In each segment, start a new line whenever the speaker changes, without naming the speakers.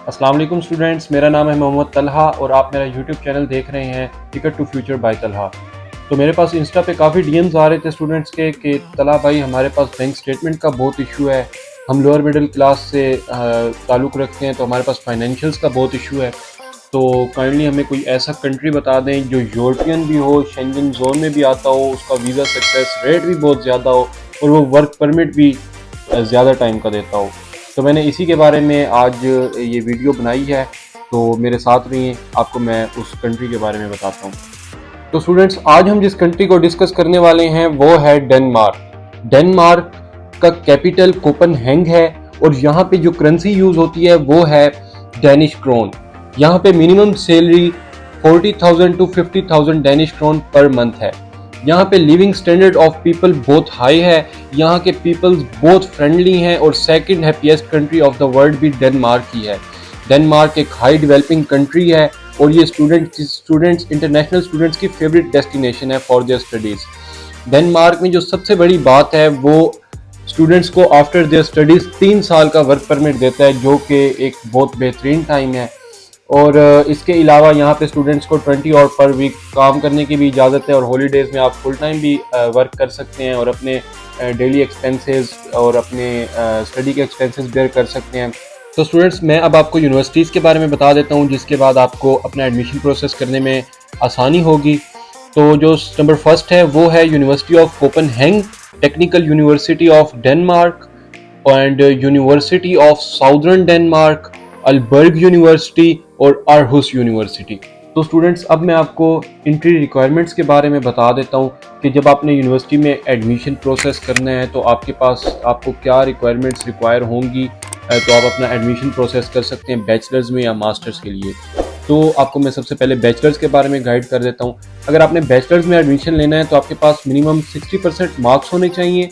अस्सलाम वालेकुम स्टूडेंट्स, मेरा नाम है मोहम्मद तलहा और आप मेरा यूट्यूब चैनल देख रहे हैं ticket to future by Talha. तो मेरे पास इंस्टा पे काफ़ी डीएम्स आ रहे थे स्टूडेंट्स के कि तलहा भाई हमारे पास बैंक स्टेटमेंट का बहुत इशू है, हम लोअर मिडिल क्लास से ताल्लुक़ रखते हैं तो हमारे पास फाइनेंशियल्स का बहुत इशू है। तो काइंडली हमें कोई ऐसा कंट्री बता दें जो यूरोपियन भी हो, शेंगन जोन में भी आता हो, उसका वीज़ा सक्सेस रेट भी बहुत ज़्यादा हो और वो वर्क परमिट भी ज़्यादा टाइम का देता हो। तो मैंने इसी के बारे में आज ये वीडियो बनाई है, तो मेरे साथ रहिए, आपको मैं उस कंट्री के बारे में बताता हूँ। तो स्टूडेंट्स, आज हम जिस कंट्री को डिस्कस करने वाले हैं वो है डेनमार्क। डेनमार्क का कैपिटल कोपेनहेगन है और यहाँ पे जो करेंसी यूज़ होती है वो है डेनिश क्रोन। यहाँ पे minimum salary 40,000 to 50,000 Danish krone per month है। यहाँ पे लिविंग स्टैंडर्ड ऑफ पीपल बहुत हाई है, यहाँ के पीपल्स बहुत फ्रेंडली हैं और second happiest country of the world भी डेनमार्क ही है। डेनमार्क एक हाई डेवलपिंग कंट्री है और ये स्टूडेंट्स इंटरनेशनल स्टूडेंट्स की फेवरेट डेस्टिनेशन है फॉर देयर स्टडीज़। डेनमार्क में जो सबसे बड़ी बात है वो स्टूडेंट्स को आफ्टर देयर स्टडीज़ 3 साल का वर्क परमिट देता है, जो कि एक बहुत बेहतरीन टाइम है। और इसके अलावा यहाँ पे स्टूडेंट्स को 20 आवर पर वीक काम करने की भी इजाज़त है और हॉलीडेज़ में आप फुल टाइम भी वर्क कर सकते हैं और अपने डेली एक्सपेंसेस और अपने स्टडी के एक्सपेंसेस बेयर कर सकते हैं। तो स्टूडेंट्स, मैं अब आपको यूनिवर्सिटीज़ के बारे में बता देता हूँ, जिसके बाद आपको अपना एडमिशन प्रोसेस करने में आसानी होगी। तो जो नंबर फर्स्ट है वो है university of Copenhagen, technical university of Denmark and university of southern Denmark, Aalborg university और आरहुस यूनिवर्सिटी। तो स्टूडेंट्स, अब मैं आपको एंट्री रिक्वायरमेंट्स के बारे में बता देता हूँ कि जब आपने यूनिवर्सिटी में एडमिशन प्रोसेस करना है तो आपको क्या रिक्वायरमेंट्स रिक्वायर होंगी, तो आप अपना एडमिशन प्रोसेस कर सकते हैं बैचलर्स में या मास्टर्स के लिए। तो आपको मैं सबसे पहले बैचलर्स के बारे में गाइड कर देता हूँ। अगर आपने बैचलर्स में एडमिशन लेना है तो आपके पास मिनिमम 60% मार्क्स होने चाहिए,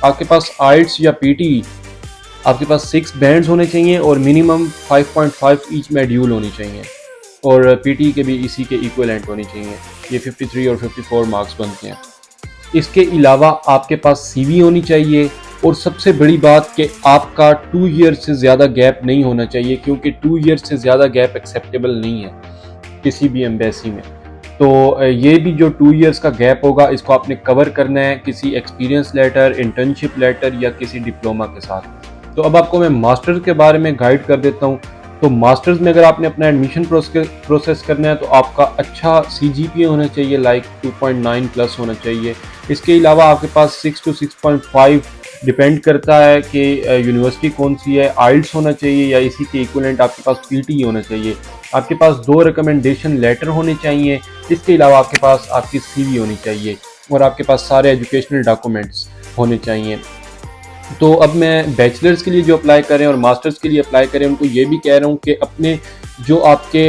आपके पास आइल्स या पीटी, आपके पास 6 बैंड्स होने चाहिए और मिनिमम 5.5 ईच मॉड्यूल होनी चाहिए और पीटी के भी इसी के इक्विवेलेंट होनी चाहिए। ये 53 और 54 मार्क्स बनते हैं। इसके अलावा आपके पास सीवी होनी चाहिए और सबसे बड़ी बात कि आपका 2 ईयर्स से ज़्यादा गैप नहीं होना चाहिए, क्योंकि 2 ईयर्स से ज़्यादा गैप एक्सेप्टेबल नहीं है किसी भी एम्बेसी में। तो ये भी जो 2 ईयर्स का गैप होगा इसको आपने कवर करना है किसी एक्सपीरियंस लेटर, इंटर्नशिप लेटर या किसी डिप्लोमा के साथ। तो अब आपको मैं मास्टर्स के बारे में गाइड कर देता हूँ। तो मास्टर्स में अगर आपने अपना एडमिशन प्रोसेस करना है तो आपका अच्छा CGPA होना चाहिए, लाइक 2.9 प्लस होना चाहिए। इसके अलावा आपके पास 6 to 6.5 डिपेंड करता है कि यूनिवर्सिटी कौन सी है, आइल्स होना चाहिए या इसी के इक्विवेलेंट आपके पास पीटी होना चाहिए। आपके पास 2 रिकमेंडेशन लेटर होने चाहिए। इसके अलावा आपके पास आपकी CV होनी चाहिए और आपके पास सारे एजुकेशनल डॉक्यूमेंट्स होने चाहिए। तो अब मैं बैचलर्स के लिए जो अप्लाई करें और मास्टर्स के लिए अप्लाई करें उनको ये भी कह रहा हूँ कि अपने जो आपके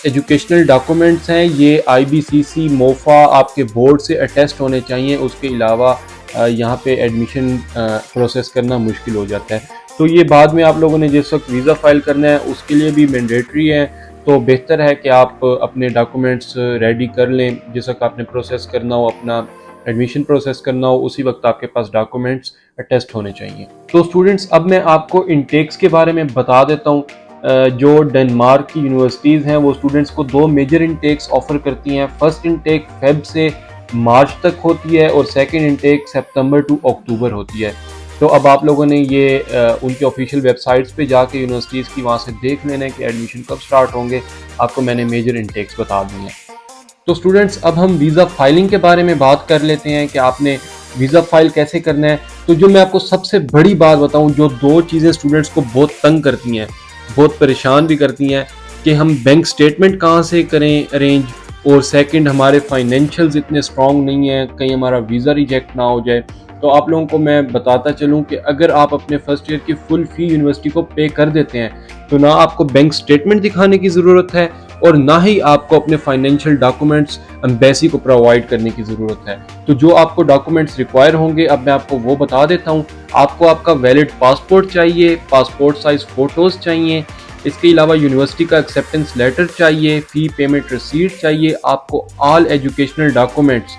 एजुकेशनल डॉक्यूमेंट्स हैं ये IBCC मोफा आपके बोर्ड से अटेस्ट होने चाहिए। उसके अलावा यहाँ पे एडमिशन प्रोसेस करना मुश्किल हो जाता है। तो ये बाद में आप लोगों ने जिस वक्त वीज़ा फाइल करना है उसके लिए भी मैंडेटरी है। तो बेहतर है कि आप अपने डॉक्यूमेंट्स रेडी कर लें, जिस वक्त आपने प्रोसेस करना हो, अपना एडमिशन प्रोसेस करना हो, उसी वक्त आपके पास डॉक्यूमेंट्स अटेस्ट होने चाहिए। तो स्टूडेंट्स, अब मैं आपको इनटेक्स के बारे में बता देता हूँ। जो डेनमार्क की यूनिवर्सिटीज़ हैं वो स्टूडेंट्स को 2 मेजर इनटेक्स ऑफर करती हैं। फर्स्ट इनटेक फेब से मार्च तक होती है और सेकंड इनटेक सितंबर टू अक्टूबर होती है। तो अब आप लोगों ने ये उनके ऑफिशियल वेबसाइट्स पे जाके यूनिवर्सिटीज़ की वहाँ से देख लेना है कि एडमिशन कब स्टार्ट होंगे। आपको मैंने मेजर इनटेक्स बता दी हैं। तो स्टूडेंट्स, अब हम वीज़ा फाइलिंग के बारे में बात कर लेते हैं कि आपने वीज़ा फाइल कैसे करना है। तो जो मैं आपको सबसे बड़ी बात बताऊं, जो 2 चीज़ें स्टूडेंट्स को बहुत तंग करती हैं, बहुत परेशान भी करती हैं कि हम बैंक स्टेटमेंट कहाँ से करें अरेंज, और सेकंड हमारे फाइनेंशियल्स इतने स्ट्रॉन्ग नहीं हैं, कहीं हमारा वीज़ा रिजेक्ट ना हो जाए। तो आप लोगों को मैं बताता चलूँ कि अगर आप अपने फर्स्ट ईयर की फुल फ़ी यूनिवर्सिटी को पे कर देते हैं तो ना आपको बैंक स्टेटमेंट दिखाने की ज़रूरत है और ना ही आपको अपने फाइनेंशियल डॉक्यूमेंट्स एम्बेसी को प्रोवाइड करने की ज़रूरत है। तो जो आपको डॉक्यूमेंट्स रिक्वायर होंगे अब मैं आपको वो बता देता हूँ। आपको आपका वैलिड पासपोर्ट चाहिए, पासपोर्ट साइज़ फ़ोटोज़ चाहिए। इसके अलावा यूनिवर्सिटी का एक्सेप्टेंस लेटर चाहिए, फ़ी पेमेंट रिसीट चाहिए। आपको all educational documents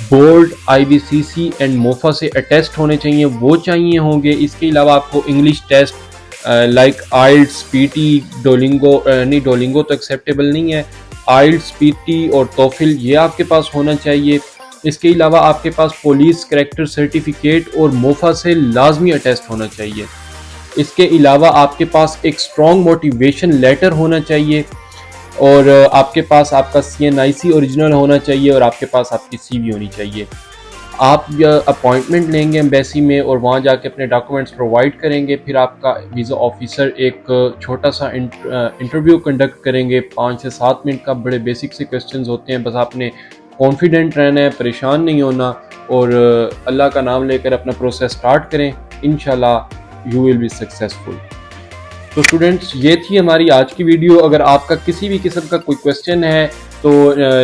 board, IBCC and MOFA से अटेस्ट होने चाहिए, वो चाहिए होंगे। इसके अलावा आपको इंग्लिश टेस्ट लाइक आइल्स, पीटी, डोलिंगो, नहीं डोलिंगो तो एक्सेप्टेबल नहीं है, आइल्स, पीटी और टोफिल ये आपके पास होना चाहिए। इसके अलावा आपके पास पुलिस करैक्टर सर्टिफिकेट और मोफा से लाजमी अटेस्ट होना चाहिए। इसके अलावा आपके पास एक स्ट्रॉन्ग मोटिवेशन लेटर होना चाहिए और आपके पास आपका CNIC ओरिजिनल होना चाहिए और आपके पास आपकी CV होनी चाहिए। आप अपॉइंटमेंट लेंगे एम्बेसी में और वहाँ जाके अपने डॉक्यूमेंट्स प्रोवाइड करेंगे, फिर आपका वीज़ा ऑफिसर एक छोटा सा इंटरव्यू कंडक्ट करेंगे 5 से 7 मिनट का। बड़े बेसिक से क्वेश्चंस होते हैं, बस आपने कॉन्फिडेंट रहना है, परेशान नहीं होना और अल्लाह का नाम लेकर अपना प्रोसेस स्टार्ट करें। इंशाल्लाह यू विल बी सक्सेसफुल। तो स्टूडेंट्स ये थी हमारी आज की वीडियो। अगर आपका किसी भी किस्म का कोई क्वेश्चन है तो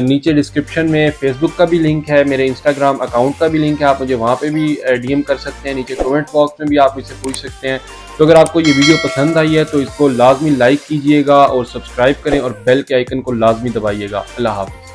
नीचे डिस्क्रिप्शन में फेसबुक का भी लिंक है, मेरे इंस्टाग्राम अकाउंट का भी लिंक है, आप मुझे वहाँ पे भी DM कर सकते हैं, नीचे कमेंट बॉक्स में भी आप मुझसे पूछ सकते हैं। तो अगर आपको ये वीडियो पसंद आई है तो इसको लाजमी लाइक कीजिएगा और सब्सक्राइब करें और बेल के आइकन को लाजमी दबाइएगा। अल्लाह हाफ़िज़।